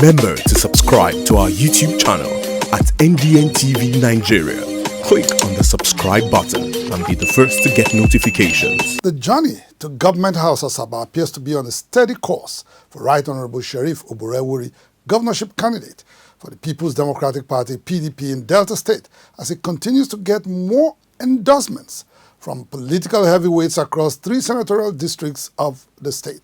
Remember to subscribe to our YouTube channel at NDNTV Nigeria. Click on the subscribe button and be the first to get notifications. The journey to Government House Asaba appears to be on a steady course for Right Honorable Sheriff Oborevwori, governorship candidate for the People's Democratic Party PDP in Delta State, as he continues to get more endorsements from political heavyweights across 3 senatorial districts of the state.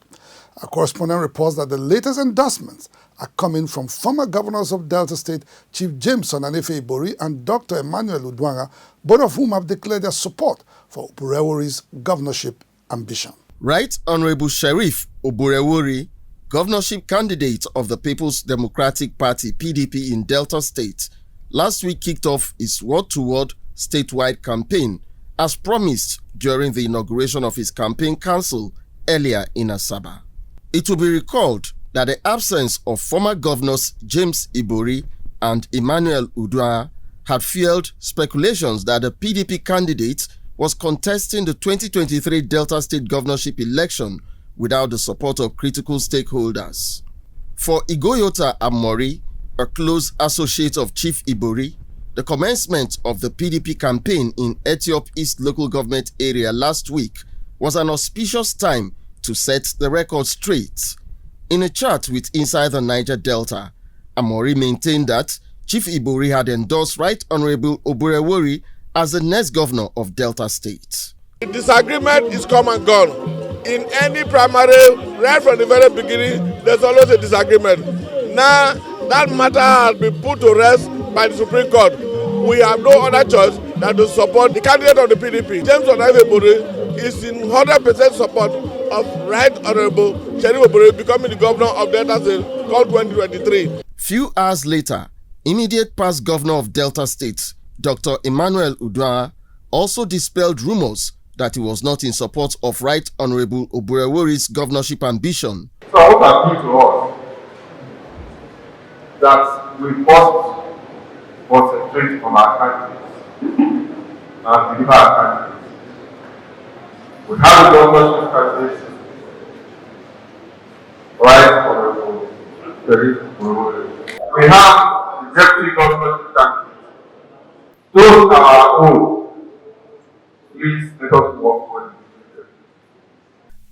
Our correspondent reports that the latest endorsements are coming from former governors of Delta State, Chief James Ibori and Dr. Emmanuel Uduaghan, both of whom have declared their support for Oborevwori's governorship ambition. Right Honorable Sheriff Oborevwori, governorship candidate of the People's Democratic Party PDP in Delta State, last week kicked off his word-to-word statewide campaign as promised during the inauguration of his campaign council earlier in Asaba. It will be recalled that the absence of former governors James Ibori and Emmanuel Uduaghan had fueled speculations that the PDP candidate was contesting the 2023 Delta State governorship election without the support of critical stakeholders. For Igoyota Amori, a close associate of Chief Ibori, the commencement of the PDP campaign in Etiop East local government area last week was an auspicious time to set the record straight. In a chat with Inside the Niger Delta, Amori maintained that Chief Ibori had endorsed Right Honorable Oborevwori as the next governor of Delta State. The disagreement is come and gone. In any primary, right from the very beginning, there's always a disagreement. Now, that matter has been put to rest by the Supreme Court. We have no other choice than to support the candidate of the PDP. James Ibori is in 100% support of Right Honorable Sheriff Ibori becoming the governor of Delta State called 2023. Few hours later, immediate past governor of Delta State, Dr. Emmanuel Uduaghan, also dispelled rumors that he was not in support of Right Honorable Oborevwori's governorship ambition. So what happened to us that we must concentrate on our candidates and deliver our candidates. We have a governorship candidate, Right Honorable Sheriff Oborevwori. We have the deputy governorship candidate. Those are our own. Please let us work for them.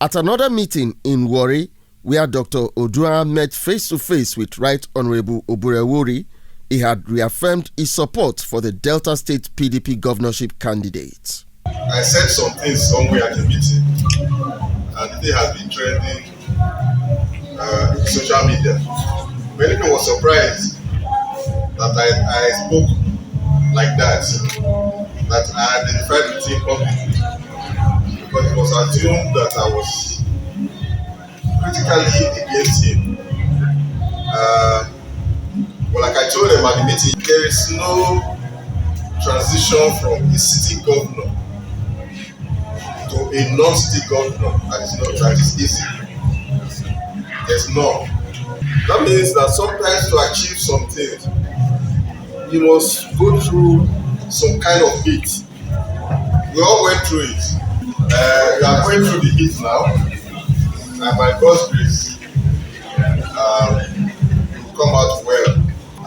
At another meeting in Warri, where Dr. Uduaghan met face-to-face with Right Honorable Oborevwori, he had reaffirmed his support for the Delta State PDP governorship candidate. I said some things somewhere at the meeting, and it has been trending in social media. Many people were surprised that I spoke like that I identified with him publicly, because it was assumed that I was critically against him. But like I told them at the meeting, there is no transition from a sitting governor to a non-state governor that is easy. There's none. That means that sometimes to achieve something, you must go through some kind of heat. We all went through it. We are going through the heat now, and by God's grace, we'll come out well.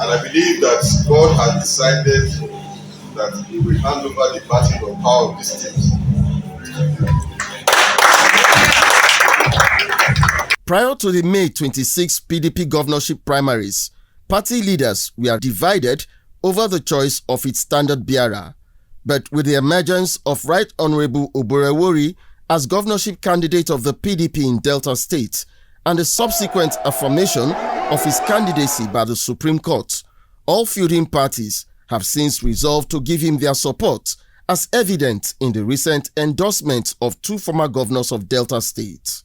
And I believe that God has decided that He will hand over the baton of power of these things. Prior to the May 26 PDP governorship primaries, party leaders were divided over the choice of its standard bearer. But with the emergence of Right Honorable Oborevwori as governorship candidate of the PDP in Delta State and the subsequent affirmation of his candidacy by the Supreme Court, all fielding parties have since resolved to give him their support, as evident in the recent endorsement of 2 former governors of Delta State.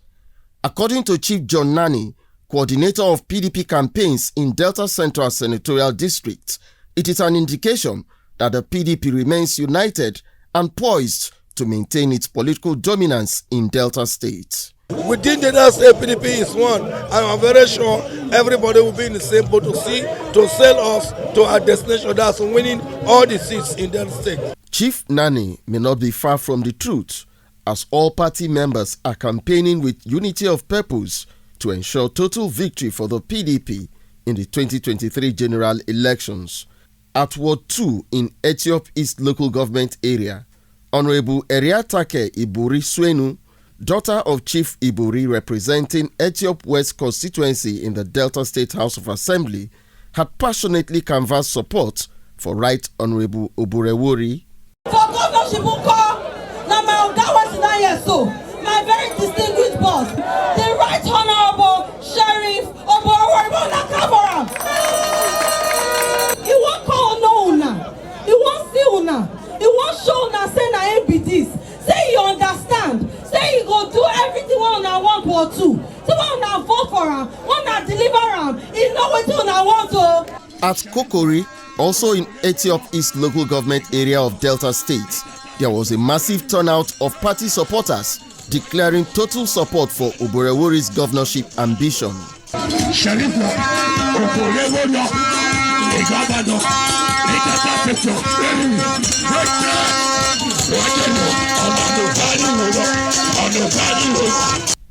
According to Chief John Nani, coordinator of PDP campaigns in Delta Central Senatorial District, it is an indication that the PDP remains united and poised to maintain its political dominance in Delta State. Within the Delta State, PDP is one, and I'm very sure everybody will be in the same boat to sail us to our destination, that's winning all the seats in Delta State. Chief Nani may not be far from the truth, as all party members are campaigning with unity of purpose to ensure total victory for the PDP in the 2023 general elections. At Ward 2 in Etiop East local government area, Honorable Eriatake Ibori Swenu, daughter of Chief Ibori representing Etiop West constituency in the Delta State House of Assembly, had passionately canvassed support for Right Honorable Oborevwori. For governorship, my very distinguished boss, the Right Honorable Sheriff Oborevwori. He won't call no una. He won't see una. He won't show una say na him be this. Say you understand. Say you go do everything one una want or two. So one una vote for him, one una deliver him. He know what una want to. At Kokori, also in Etiop East local government area of Delta State, there was a massive turnout of party supporters declaring total support for Oborevwori's governorship ambition.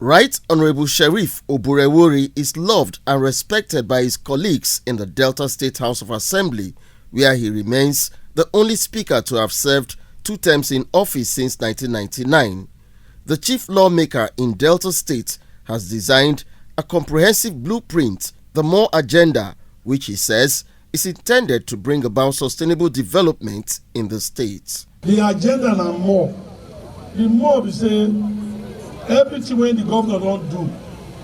Right Honorable Sheriff Oborevwori is loved and respected by his colleagues in the Delta State House of Assembly, where he remains the only speaker to have served 2 terms in office since 1999. The chief lawmaker in Delta State has designed a comprehensive blueprint, the MORE agenda, which he says is intended to bring about sustainable development in the state. The agenda na more. The more we say, everything when the governor don't do,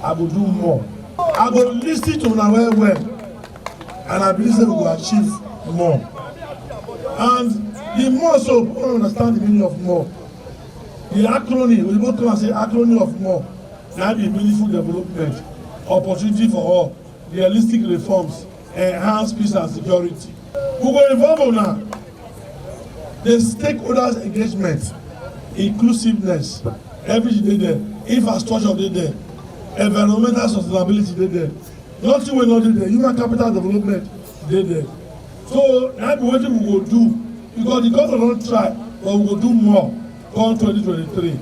I will do more. I will listen to una well, and I believe we will achieve more. And the more so, we understand the meaning of more. The acronym, we both come and say acronym of more. That be meaningful development, opportunity for all, realistic reforms, enhance peace and security. We will involve now the stakeholders engagement, inclusiveness, everything they there, infrastructure they there, environmental sustainability they there, nothing will not do there, human capital development they there. So that's what we will do, because the government don't try, but we will do more come 2023.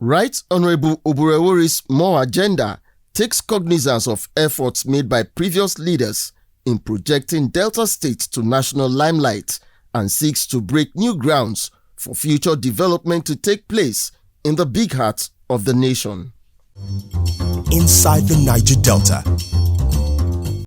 Right Honorable Oborevwori's MORE agenda takes cognizance of efforts made by previous leaders in projecting Delta State to national limelight and seeks to break new grounds for future development to take place in the big heart of the nation. Inside the Niger Delta,